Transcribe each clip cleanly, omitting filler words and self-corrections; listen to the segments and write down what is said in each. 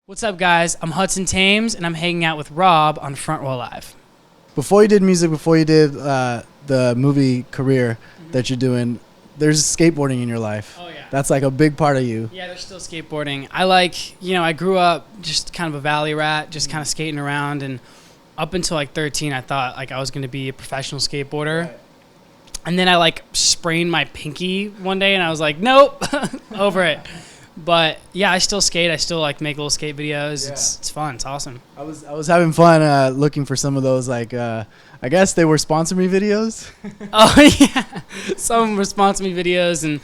What's up, guys? I'm Hudson Thames, and I'm hanging out with Rob on Front Row Live. Before you did music, before you did the movie career that you're doing, there's skateboarding in your life. Oh, yeah. That's like a big part of you. Yeah, there's still skateboarding. I grew up just kind of a valley rat, just kind of skating around, and up until like 13, I thought like I was going to be a professional skateboarder. Right. And then I like sprained my pinky one day, and I was like, nope, over it. But yeah, I still skate. I still like make little skate videos. Yeah. It's fun. It's awesome. I was having fun looking for some of those I guess they were sponsor me videos. Oh yeah, some were sponsor me videos, and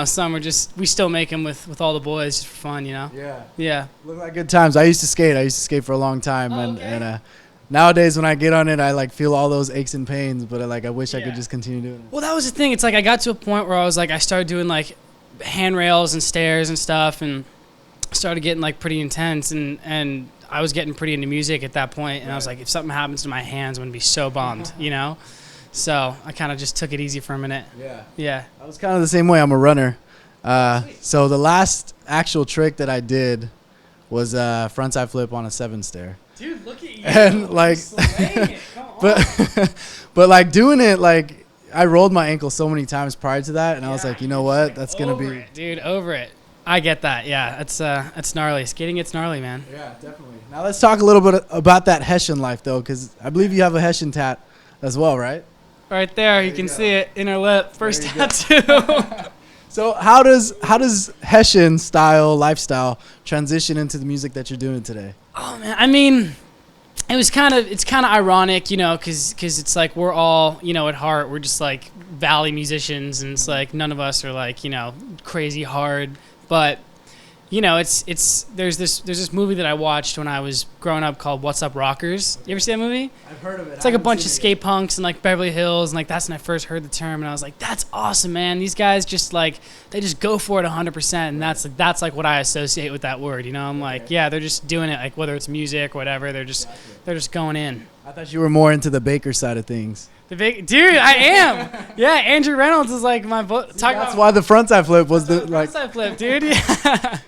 some are just we still make them with all the boys just for fun. Yeah. Look like good times. I used to skate for a long time, and nowadays when I get on it, I like feel all those aches and pains. But I wish I could just continue doing it. Well, that was the thing. It's like I got to a point where I was like I started doing like handrails and stairs and stuff, and started getting like pretty intense, and I was getting pretty into music at that point, and I was like, if something happens to my hands, I'm gonna be so bummed, So I kind of just took it easy for a minute. Yeah. I was kind of the same way. I'm a runner. So the last actual trick that I did was frontside flip on a 7 stair. Dude, look at you. And like, Come on. but like doing it, like I rolled my ankle so many times prior to that, and I was like, you know what, that's gonna be it, dude, over it. I get that. Yeah, it's gnarly. Skating gets gnarly, man. Yeah, definitely. Now let's talk a little bit about that Hessian life, though, because I believe you have a Hessian tat as well, right? Right there, you can see it, inner lip, first tattoo. So how does Hessian style lifestyle transition into the music that you're doing today? Oh man, I mean, it's kind of ironic, because it's like we're all, at heart, we're just like valley musicians, and it's like none of us are like, crazy hard, but there's this movie that I watched when I was growing up called What's Up Rockers. You ever see that movie? I've heard of it. It's like a bunch of skate punks in like Beverly Hills, and like that's when I first heard the term, and I was like, that's awesome, man. These guys just like they just go for it 100%, and that's like what I associate with that word. I'm like, yeah, they're just doing it, like whether it's music or whatever, they're just going in. I thought you were more into the baker side of things. Dude, I am. Yeah, Andrew Reynolds is like my that's why the frontside flip was the frontside flip, dude. Yeah.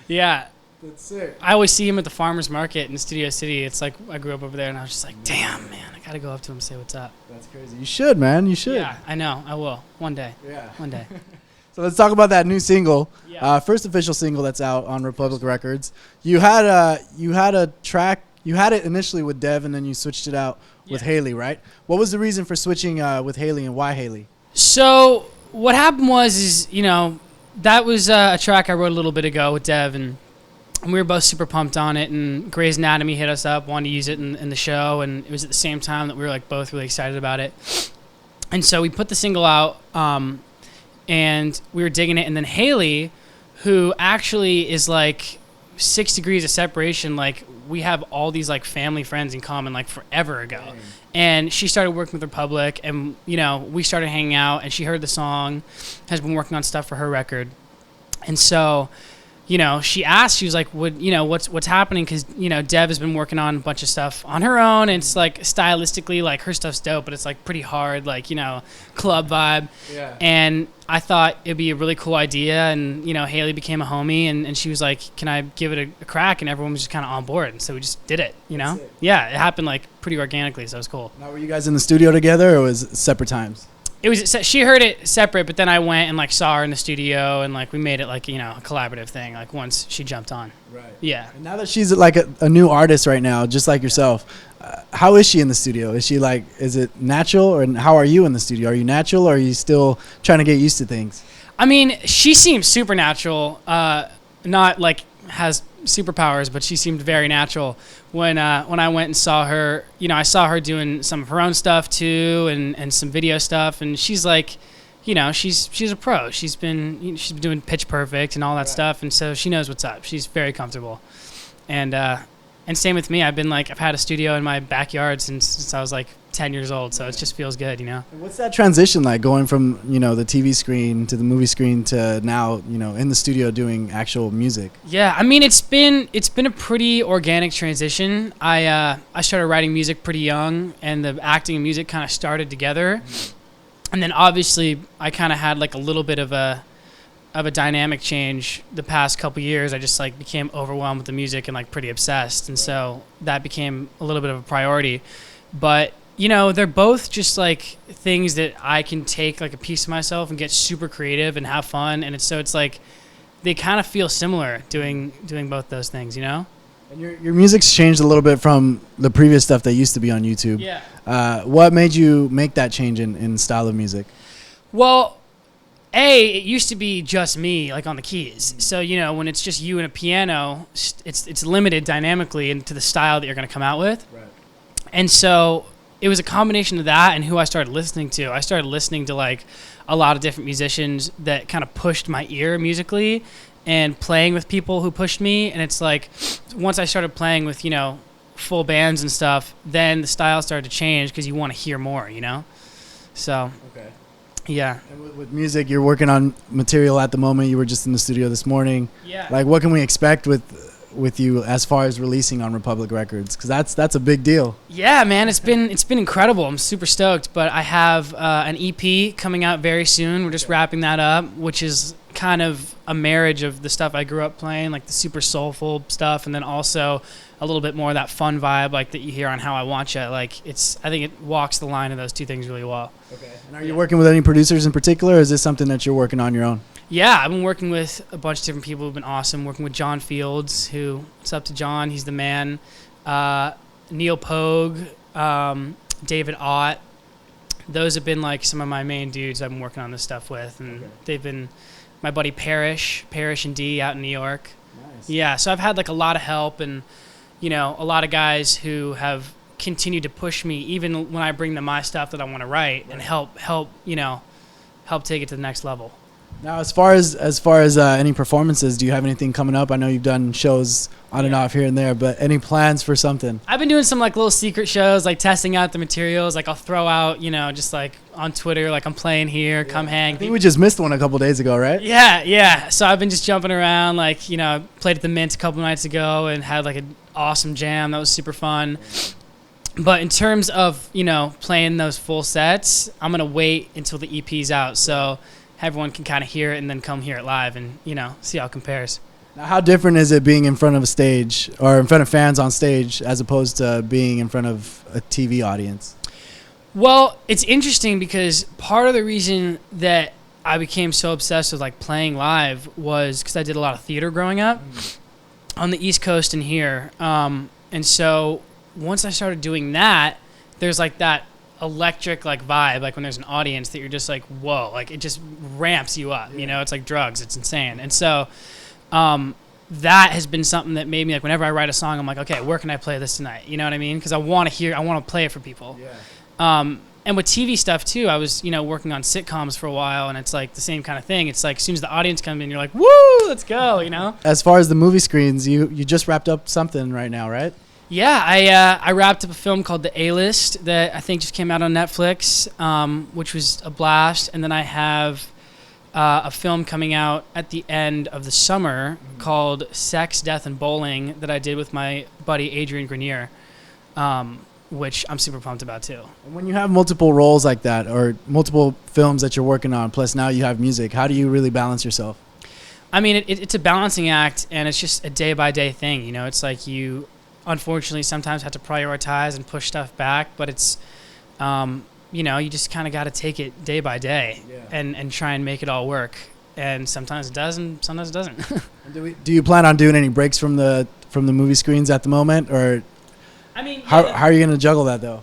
Yeah. That's sick. I always see him at the farmer's market in Studio City. It's like I grew up over there, and I was just like, damn, man, I gotta go up to him and say what's up. That's crazy. You should, man. You should. Yeah, I know. I will one day. Yeah. One day. So let's talk about that new single. Yeah. First official single that's out on Republic Records. You had a track. You had it initially with Dev, and then you switched it out with Hailee, right? What was the reason for switching with Hailee, and why Hailee? So what happened was that was a track I wrote a little bit ago with Dev, and we were both super pumped on it, and Grey's Anatomy hit us up, wanted to use it in the show, and it was at the same time that we were like both really excited about it. And so we put the single out, and we were digging it, and then Hailee, who actually is like 6 degrees of separation, like we have all these like family friends in common like forever ago. Dang. And she started working with Republic, and we started hanging out, and she heard the song, has been working on stuff for her record. And so she asked, she was like, what's happening? Because Dev has been working on a bunch of stuff on her own, and it's like stylistically like her stuff's dope, but it's like pretty hard, like club vibe. Yeah. And I thought it'd be a really cool idea, and Hailee became a homie, and she was like, can I give it a crack? And everyone was just kind of on board, and so we just did it. Yeah, it happened like pretty organically, so it was cool. Now, were you guys in the studio together, or was it separate times? It was, she heard it separate, but then I went and like saw her in the studio, and like we made it like a collaborative thing, like once she jumped on. Right. Yeah. And now that she's like a new artist right now, just like yourself, how is she in the studio? Is she like, is it natural, or how are you in the studio? Are you natural, or are you still trying to get used to things? I mean, she seems super natural, not like has superpowers, but she seemed very natural when I went and saw her. I saw her doing some of her own stuff too, and some video stuff, and she's like, she's a pro. She's been doing Pitch Perfect and all that stuff, and so she knows what's up. She's very comfortable, and same with me. I've had a studio in my backyard since I was like 10 years old, so it just feels good, And what's that transition like, going from the TV screen to the movie screen to now in the studio doing actual music? Yeah, I mean it's been a pretty organic transition. I started writing music pretty young, and the acting and music kind of started together, and then obviously I kind of had like a little bit of a of a dynamic change the past couple years. I just like became overwhelmed with the music and like pretty obsessed, and so that became a little bit of a priority. But they're both just like things that I can take like a piece of myself and get super creative and have fun, and it's like they kind of feel similar doing both those things, And your music's changed a little bit from the previous stuff that used to be on YouTube. Yeah. What made you make that change in style of music? Well, it used to be just me, like on the keys. So when it's just you and a piano, it's limited dynamically into the style that you're going to come out with. Right. And so it was a combination of that and who I started listening to. I started listening to like a lot of different musicians that kind of pushed my ear musically, and playing with people who pushed me. And it's like once I started playing with full bands and stuff, then the style started to change because you want to hear more, So. Okay. Yeah. And with music, you're working on material at the moment. You were just in the studio this morning. Yeah. Like, what can we expect with you as far as releasing on Republic Records? Because that's a big deal. Yeah, man, it's been incredible. I'm super stoked. But I have an EP coming out very soon. We're just wrapping that up, which is kind of a marriage of the stuff I grew up playing, like the super soulful stuff, and then also a little bit more of that fun vibe, like that you hear on How I Want Ya. Like I think it walks the line of those two things really well. Okay. And are you working with any producers in particular, or is this something that you're working on your own? Yeah, I've been working with a bunch of different people who've been awesome. Working with John Fields, what's up to John? He's the man. Neil Pogue, David Ott. Those have been like some of my main dudes I've been working on this stuff with, and they've been my buddy Parrish and D out in New York. Nice. Yeah, so I've had like a lot of help, and a lot of guys who have continued to push me even when I bring them my stuff that I want to write, and help take it to the next level. Now, as far as any performances, do you have anything coming up? I know you've done shows on and off here and there, but any plans for something? I've been doing some like little secret shows, like testing out the materials. Like I'll throw out, just like on Twitter, like I'm playing here, come hang. I think we just missed one a couple days ago, right? Yeah. So I've been just jumping around, like played at the Mint a couple nights ago and had like an awesome jam that was super fun. But in terms of playing those full sets, I'm gonna wait until the EP's out, so everyone can kind of hear it and then come hear it live and see how it compares. Now, how different is it being in front of a stage or in front of fans on stage as opposed to being in front of a TV audience? Well, it's interesting because part of the reason that I became so obsessed with like playing live was because I did a lot of theater growing up on the East Coast and here, and so once I started doing that, there's like that electric like vibe, like when there's an audience that you're just like, whoa, like it just ramps you up. It's like drugs. It's insane. And so that has been something that made me like whenever I write a song, I'm like, okay, where can I play this tonight? You know what I mean? Because I want to play it for people. And with TV stuff too, I was working on sitcoms for a while, and it's like the same kind of thing. It's like as soon as the audience comes in, you're like, woo, let's go. As far as the movie screens, you just wrapped up something right now, right? Yeah, I wrapped up a film called The A-List that I think just came out on Netflix, which was a blast. And then I have a film coming out at the end of the summer called Sex, Death, and Bowling that I did with my buddy Adrian Grenier, which I'm super pumped about too. And when you have multiple roles like that or multiple films that you're working on, plus now you have music, how do you really balance yourself? I mean, it's a balancing act, and it's just a day-by-day thing. It's like you unfortunately sometimes have to prioritize and push stuff back, but it's you just kind of got to take it day by day and try and make it all work, and sometimes it does and sometimes it doesn't. Do you plan on doing any breaks from the movie screens at the moment, or I mean, how are you going to juggle that though?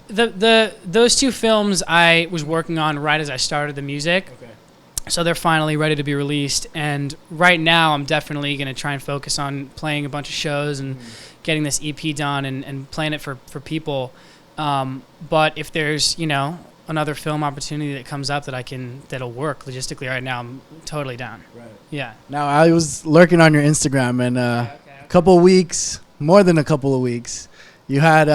Those two films I was working on right as I started the music. Okay. So they're finally ready to be released, and right now I'm definitely going to try and focus on playing a bunch of shows and getting this EP done and playing it for people. But if there's, another film opportunity that comes up that'll work logistically right now, I'm totally down. Right. Yeah. Now, I was lurking on your Instagram, and more than a couple of weeks, you had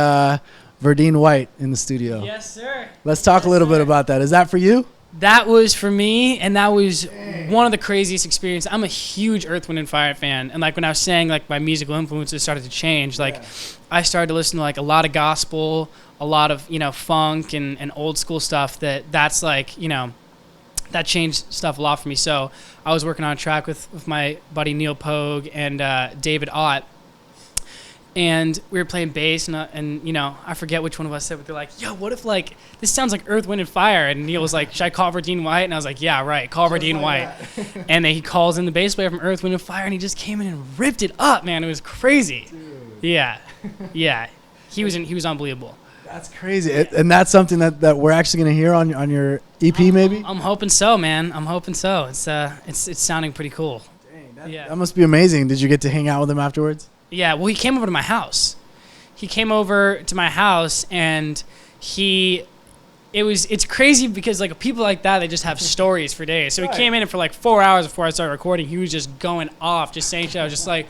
Verdine White in the studio. Yes, sir. Let's talk a little bit about that. Is that for you? That was for me, and that was one of the craziest experiences. I'm a huge Earth, Wind & Fire fan, and like when I was saying like my musical influences started to change, like I started to listen to like a lot of gospel, a lot of funk and old school stuff that's like that changed stuff a lot for me. So I was working on a track with my buddy Neil Pogue and David Ott, and we were playing bass, and you know, I forget which one of us said, but they're like, yo, what if like this sounds like Earth, Wind and Fire? And Neil was like, should I call Verdine White? And I was like, yeah, right, call Verdine White. And then he calls in the bass player from Earth, Wind and Fire, and he just came in and ripped it up, man. It was crazy. Dude. Yeah. He was unbelievable. That's crazy. And that's something that we're actually going to hear on your EP, maybe? I'm hoping so, man. I'm hoping so. It's sounding pretty cool. Dang, that must be amazing. Did you get to hang out with him afterwards? Yeah, well, he came over to my house. And it's crazy because like people like that, they just have stories for days. So he came in and for like 4 hours before I started recording, he was just going off, just saying shit. I was just like,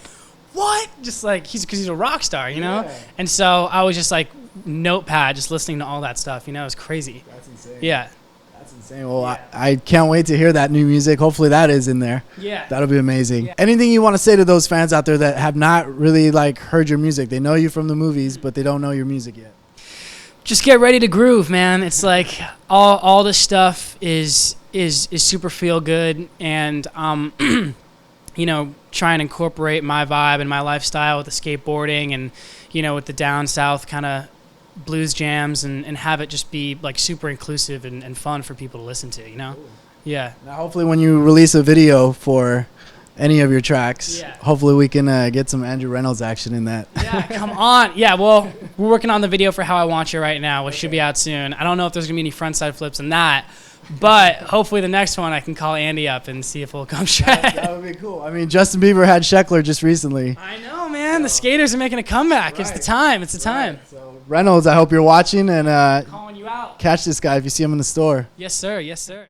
what? Just like, because he's a rock star, you know? And so I was just like, notepad, just listening to all that stuff, you know? It was crazy. That's insane. Yeah. That's insane. Well, yeah. I can't wait to hear that new music. Hopefully that is in there. Yeah. That'll be amazing. Yeah. Anything you want to say to those fans out there that have not really like heard your music? They know you from the movies, but they don't know your music yet. Just get ready to groove, man. It's like all this stuff is super feel good, and you know, try and incorporate my vibe and my lifestyle with the skateboarding and, you know, with the down south kind of blues jams, and have it just be like super inclusive and fun for people to listen to, you know? Cool. Yeah. Now hopefully when you release a video for any of your tracks, hopefully we can get some Andrew Reynolds action in that. Yeah, come on. Yeah, well, we're working on the video for How I Want You right now, which should be out soon. I don't know if there's going to be any frontside flips in that, but hopefully the next one I can call Andy up and see if he'll come shred. That would be cool. I mean, Justin Bieber had Sheckler just recently. I know, man. The skaters are making a comeback. It's the time. It's the time. So Reynolds, I hope you're watching, and calling you out. Catch this guy if you see him in the store. Yes, sir. Yes, sir.